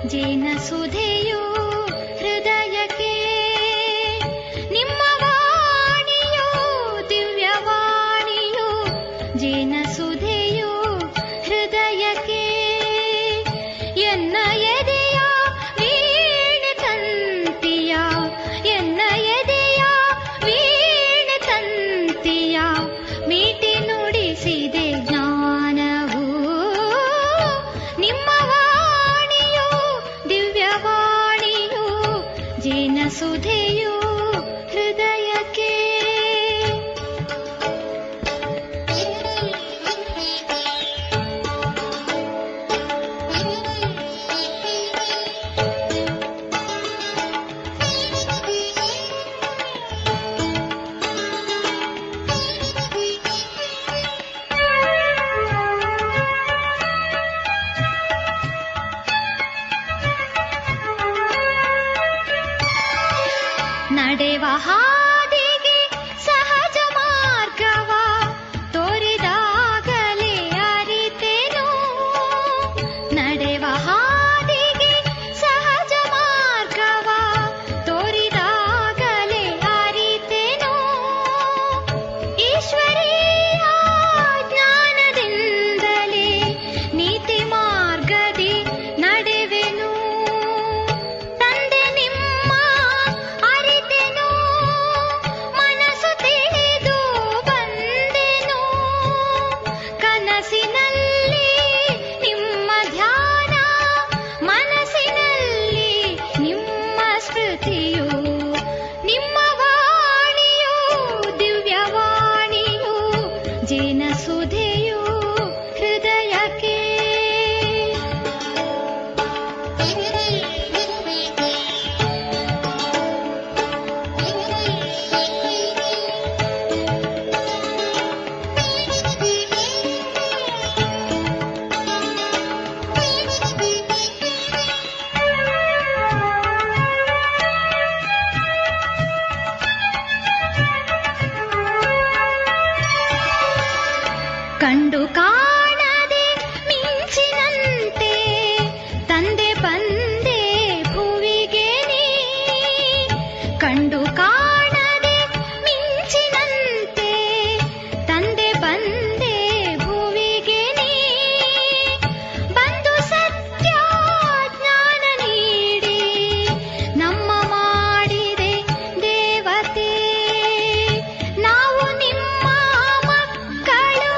ಜೇನಸುಧೆಯು ಹೃದಯಕ್ಕೆ, ನಿಮ್ಮ ವಾಣಿಯು ದಿವ್ಯವಾಣಿಯು ಜೇನಸುಧೆಯು ಹೃದಯಕ್ಕೆ. ಎನ್ನ ಎದೆಯ ವೀಣೆ ತಂತಿಯ, ಎನ್ನ ಎದೆಯ ವೀಣೆ ತಂತಿಯ ಮೀಟಿ ನುಡಿಸಿದೆ ಜ್ಞಾನವು. ನಿಮ್ಮ ದಿವ್ಯವಾಣಿಯು ಜೇನಸುಧೆಯು ಹೃದಯಕ್ಕೆ. ನಡೆವ ಹಾದಿಗೆ ಸಹಜ ಮಾರ್ಗವ ತೋರಿದಾಗಲೇ ಅರಿತೆನು. ನಡೆವ ಹಾದಿಗೆ ಸಹಜ ಮಾರ್ಗವ ತೋರಿದಾಗಲೇ ಅರಿತೆನು. ಈಶ್ವರೀಯ ಜ್ಞಾನದಿಂದಲೇ ನೀತಿ ಮಾರ್ಗದಿ ನಡೆವೆನು. ನಿಮ್ಮ ವಾಣಿಯು ದಿವ್ಯವಾಣಿಯು ಜೇನಸುಧೆಯು ಹೃದಯಕ್ಕೆ. ಕಂಡು ಕಾಣದೆ ಮಿಂಚಿನಂತೆ ತಂದೆ ಬಂದೆ ಭುವಿಗೆ ನೀ. ಕಂಡು ಕಾಣದೆ ಮಿಂಚಿನಂತೆ ತಂದೆ ಬಂದೆ ಭುವಿಗೆ ನೀ. ಬಂದು ಸತ್ಯ ಜ್ಞಾನ ನೀಡಿ ನಮ್ಮ ಮಾಡಿದೆ ದೇವತೆ. ನಾವು ನಿಮ್ಮ ಮಕ್ಕಳು,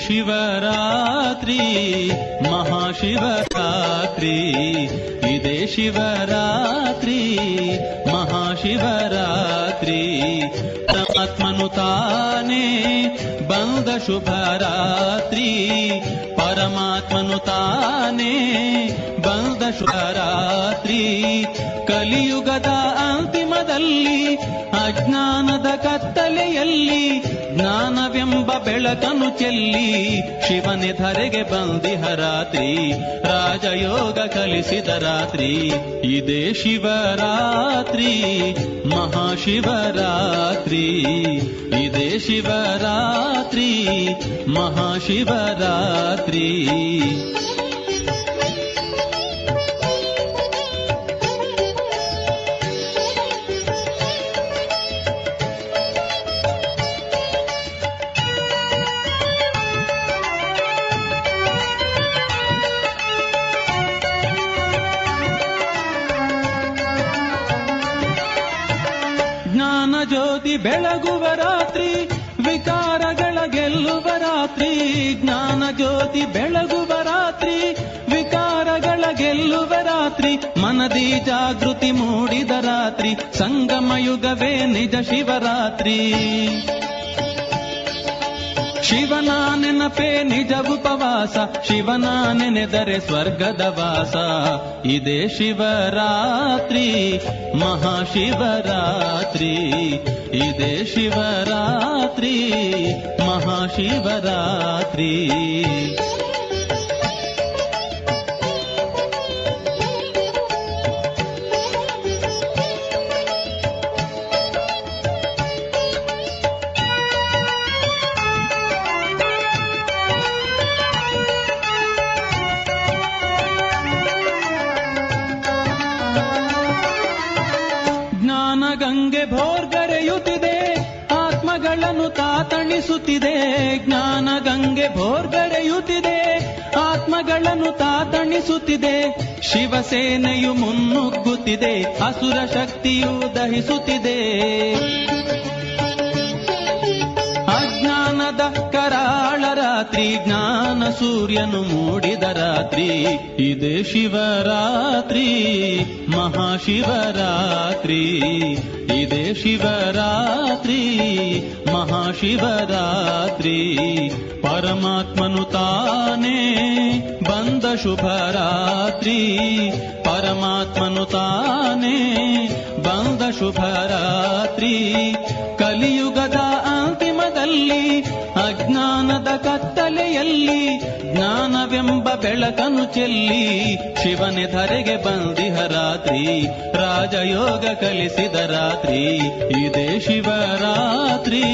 ಶಿವರಾತ್ರಿ ಮಹಾಶಿವರಾತ್ರಿ, ಇದೇ ಶಿವರಾತ್ರಿ ಮಹಾಶಿವರಾತ್ರಿ. ಪರಮಾತ್ಮನು ತಾನೇ ಬಂದ ಶುಭರಾತ್ರಿ, ಪರಮಾತ್ಮನು ತಾನೇ ಬಂದ ಶುಭರಾತ್ರಿ. ಕಲಿಯುಗದ ಅಂತಿಮದಲ್ಲಿ ಅಜ್ಞಾನದ ಕತ್ತಲೆಯಲ್ಲಿ ಜ್ಞಾನವೆಂಬ ಬೆಳಕನ್ನು ಚೆಲ್ಲಿ ಶಿವನೇ ಧರೆಗೆ ಬಂದಿಹ ರಾತ್ರಿ, ರಾಜಯೋಗ ಕಲಿಸಿದ ರಾತ್ರಿ. ಇದೇ ಶಿವರಾತ್ರಿ ಮಹಾಶಿವರಾತ್ರಿ, ಇದೇ ಶಿವರಾತ್ರಿ ಮಹಾಶಿವರಾತ್ರಿ. ಜ್ಯೋತಿ ಬೆಳಗುವ ರಾತ್ರಿ, ವಿಕಾರಗಳ ಗೆಲ್ಲುವ ರಾತ್ರಿ. ಜ್ಞಾನ ಜ್ಯೋತಿ ಬೆಳಗುವ ರಾತ್ರಿ, ವಿಕಾರಗಳ ಗೆಲ್ಲುವ ರಾತ್ರಿ. ಮನದಿ ಜಾಗೃತಿ ಮೂಡಿದ ರಾತ್ರಿ, ಸಂಗಮ ಯುಗವೇ ನಿಜ ಶಿವರಾತ್ರಿ. ಶಿವನ ನೆನಪೇ ನಿಜ ಉಪವಾಸ, ಶಿವನ ನೆನೆದರೆ ಸ್ವರ್ಗದ ವಾಸ. ಇದೇ ಶಿವರಾತ್ರಿ ಮಹಾಶಿವರಾತ್ರಿ, ಇದೇ ಶಿವರಾತ್ರಿ ಮಹಾಶಿವರಾತ್ರಿ. ಗಂಗೆ ಭೋರ್ಗರೆಯುತ್ತಿದೆ, ಆತ್ಮಗಳನ್ನು ತಾತಣಿಸುತ್ತಿದೆ. ಜ್ಞಾನ ಗಂಗೆ ಭೋರ್ಗರೆಯುತ್ತಿದೆ, ಆತ್ಮಗಳನ್ನು ತಾತಣಿಸುತ್ತಿದೆ. ಶಿವಸೇನೆಯು ಮುನ್ನುಗ್ಗುತ್ತಿದೆ, ಅಸುರ ಶಕ್ತಿಯು ದಹಿಸುತ್ತಿದೆ. ಅಜ್ಞಾನದ ಕರಾಳ ರಾತ್ರಿ, ಜ್ಞಾನ ಸೂರ್ಯನು ಮೂಡಿದ ರಾತ್ರಿ. ಇದೇ ಶಿವರಾತ್ರಿ ಮಹಾಶಿವರಾತ್ರಿ, ಇದೇ ಶಿವರಾತ್ರಿ ಮಹಾಶಿವರಾತ್ರಿ. ಪರಮಾತ್ಮನು ತಾನೇ ಬಂದ ಶುಭರಾತ್ರಿ, ಪರಮಾತ್ಮನು ತಾನೇ ಬಂದ ಶುಭರಾತ್ರಿ. ಕಲಿಯುಗದ ಅಂತಿಮದಲ್ಲಿ ಅಜ್ಞಾನದ ಕತ್ತಲೆಯಲ್ಲಿ ಜ್ಞಾನವೆಂಬ ಬೆಳಕನ್ನು ಚೆಲ್ಲಿ ಶಿವನೇ ಧರೆಗೆ ಬಂದಿಹ ರಾತ್ರಿ, ರಾಜಯೋಗ ಕಲಿಸಿದ ರಾತ್ರಿ. ಇದೇ ಶಿವರಾತ್ರಿ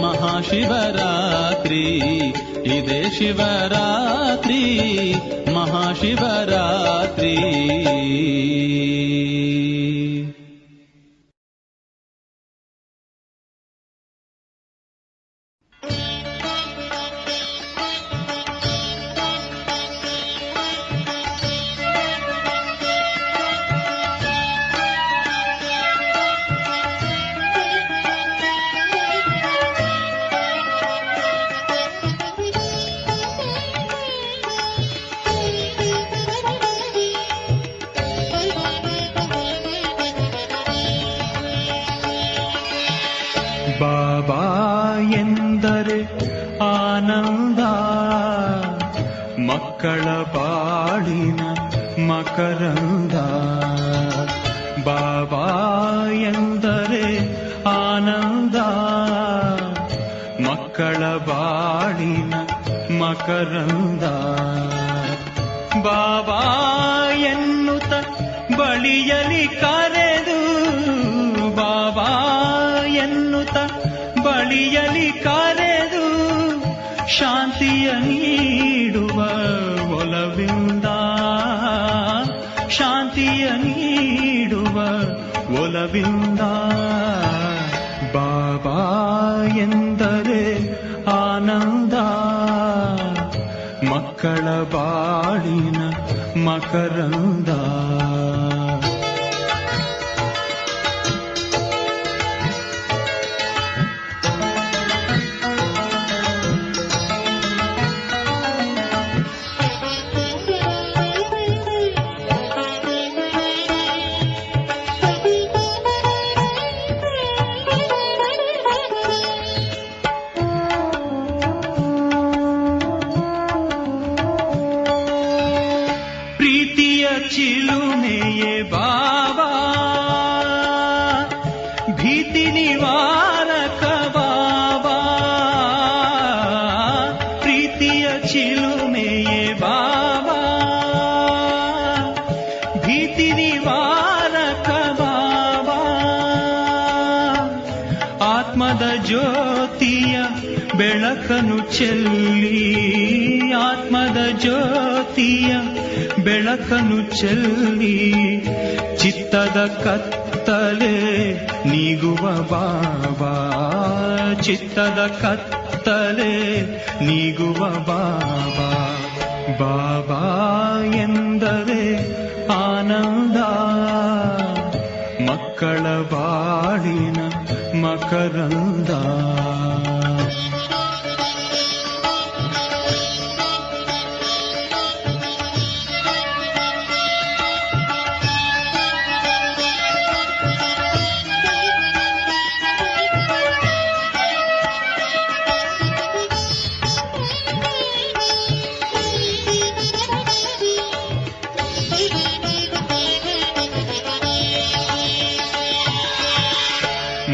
ಮಹಾಶಿವರಾತ್ರಿ, ಇದೇ ಶಿವರಾತ್ರಿ ಮಹಾಶಿವರಾತ್ರಿ. ಬಾಬಾ ಎಂದರೆ ಆನಂದ, ಮಕ್ಕಳ ಬಾಳಿನ ಮಕರಂದ. ಬಾಬಾ ಎಂದರೆ ಆನಂದ, ಮಕ್ಕಳ ಬಾಳಿನ ಮಕರಂದ. ಬಾಬಾ ಎನ್ನುತ್ತ ಬಳಿಯಲಿ ಕರೆದು, ಬಾಬಾ ಎನ್ನುತ್ತ ಬಳಿಯಲಿ ಕರೆದು ಶಾಂತಿಯ ನೀಡುವ ಒಲವಿಂದ, ಶಾಂತಿಯ ನೀಡುವ ಒಲವಿಂದ. ಬಾಬಾ ಎಂದರೆ ಆನಂದ, ಮಕ್ಕಳ ಬಾಳಿನ ಮಕರಂದ. ಚಿಲುಮೆಯೇ ಬಾಬಾ, ಭೀತಿ ನಿವಾರಕ ಬಾಬಾ, ಪ್ರೀತಿಯ ಚಿಲುಮೆಯೇ ಬಾಬಾ, ಭೀತಿ ನಿವಾರಕ ಬಾಬಾ, ಆತ್ಮದ ಜ್ಯೋತಿಯ ಬೆಳಕನು ಚೆಲ್ಲಿ, ಆತ್ಮದ ಜ್ಯೋತಿಯ ಬೆಳಕನು ಚೆಲ್ಲಿ, ಚಿತ್ತದ ಕತ್ತಲೆ ನೀಗುವ ಬಾಬಾ, ಚಿತ್ತದ ಕತ್ತಲೆ ನೀಗುವ ಬಾಬಾ. ಬಾಬಾ ಎಂದರೆ ಆನಂದ, ಮಕ್ಕಳ ಬಾಳಿನ ಮಕರಂದ.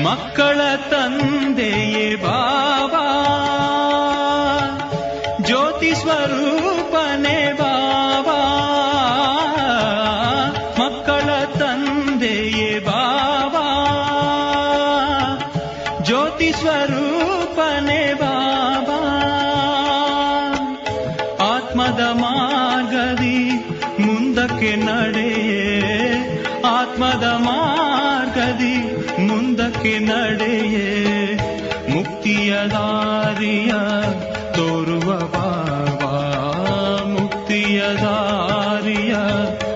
ಮಕ್ಕಳ ತಂದೆಯೇ ಬಾಬಾ, ಜ್ಯೋತಿ ಸ್ವರೂಪನೇ ಬಾಬಾ, ಮಕ್ಕಳ ತಂದೆಯೇ ಬಾಬಾ, ಜ್ಯೋತಿ ಸ್ವರೂಪನೇ ಬಾಬಾ, ಆತ್ಮದ ಮಾರ್ಗದಿ ಮುಂದಕ್ಕೆ ನಡೆಯೇ, ಆತ್ಮದ ಮಾರ್ಗದಿ ಮುಂದಕ್ಕೆ ನಡೆಯೇ, ಮುಕ್ತಿಯ ದಾರಿಯ ತೋರುವ ಬಾಬಾ, ಮುಕ್ತಿಯ ದಾರಿಯ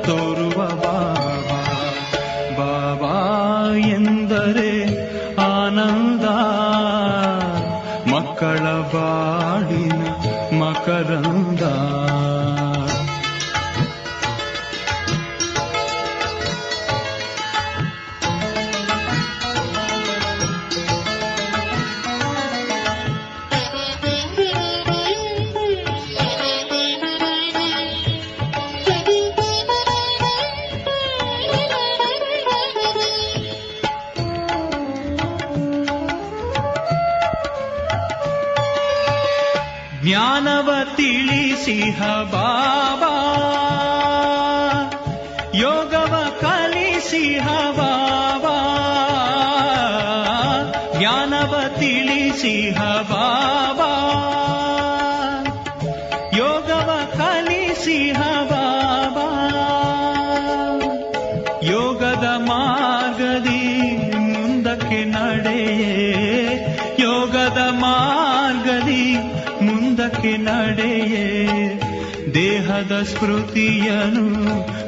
ತೋರುವ ಬಾಬಾ. ಬಾಬಾ ಎಂದರೆ ಆನಂದ, ಮಕ್ಕಳ ಬಾಳಿನ ಮಕರಂದ. ಜ್ಞಾನವ ತಿಳಿಸಿಹ ಬಾಬಾ, ಯೋಗವ ಕಲಿಸಿಹ ಬಾಬಾ, ಜ್ಞಾನವ ತಿಳಿಸಿಹ ಬಾಬಾ, ಯೋಗವ ಕಲಿಸಿಹ ಬಾಬಾ, ಯೋಗದ ಮಾರ್ಗದಿ ಮುಂದಕ್ಕೆ ನಡೆಯೇ, ಯೋಗದ ಮಾರ್ಗದಿ ಮುಂದಕ್ಕೆ ನಡೆಯೇ, ದೇಹದ ಸ್ಮೃತಿಯನು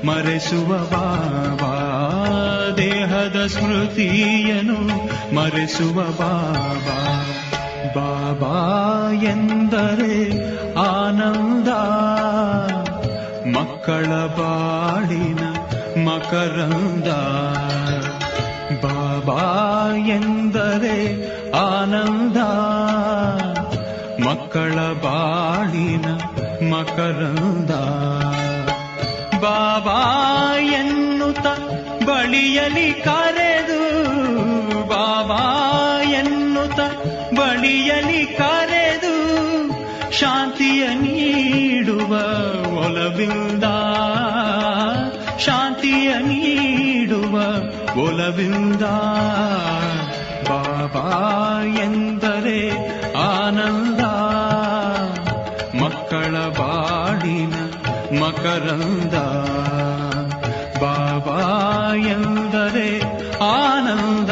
ಮರೆಸುವ ಬಾಬಾ, ದೇಹದ ಸ್ಮೃತಿಯನು ಮರೆಸುವ ಬಾಬಾ. ಬಾಬಾ ಎಂದರೆ ಆನಂದ, ಮಕ್ಕಳ ಬಾಳಿನ ಮಕರಂದ. ಬಾಬಾ ಎಂದರೆ ಆನಂದ, ಮಕ್ಕಳ ಬಾಳಿನ ಮಕರಂದ. ಬಾಬಾ ಎನ್ನುತ್ತ ಬಳಿಯಲಿ ಕರೆದು, ಬಾಬಾ ಎನ್ನುತ್ತ ಬಳಿಯಲಿ ಕರೆದು, ಶಾಂತಿಯ ನೀಡುವ ಒಲವಿಂದ, ಶಾಂತಿಯ ನೀಡುವ ಒಲವಿಂದ. ಬಾಬಾ ಎಂದರೆ ಆನಂದ, ಮಕ್ಕಳ ಬಾಳಿನ ಮಕರಂದ. ಬಾಬಾ ಎಂದರೆ ಆನಂದ,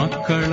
ಮಕ್ಕಳ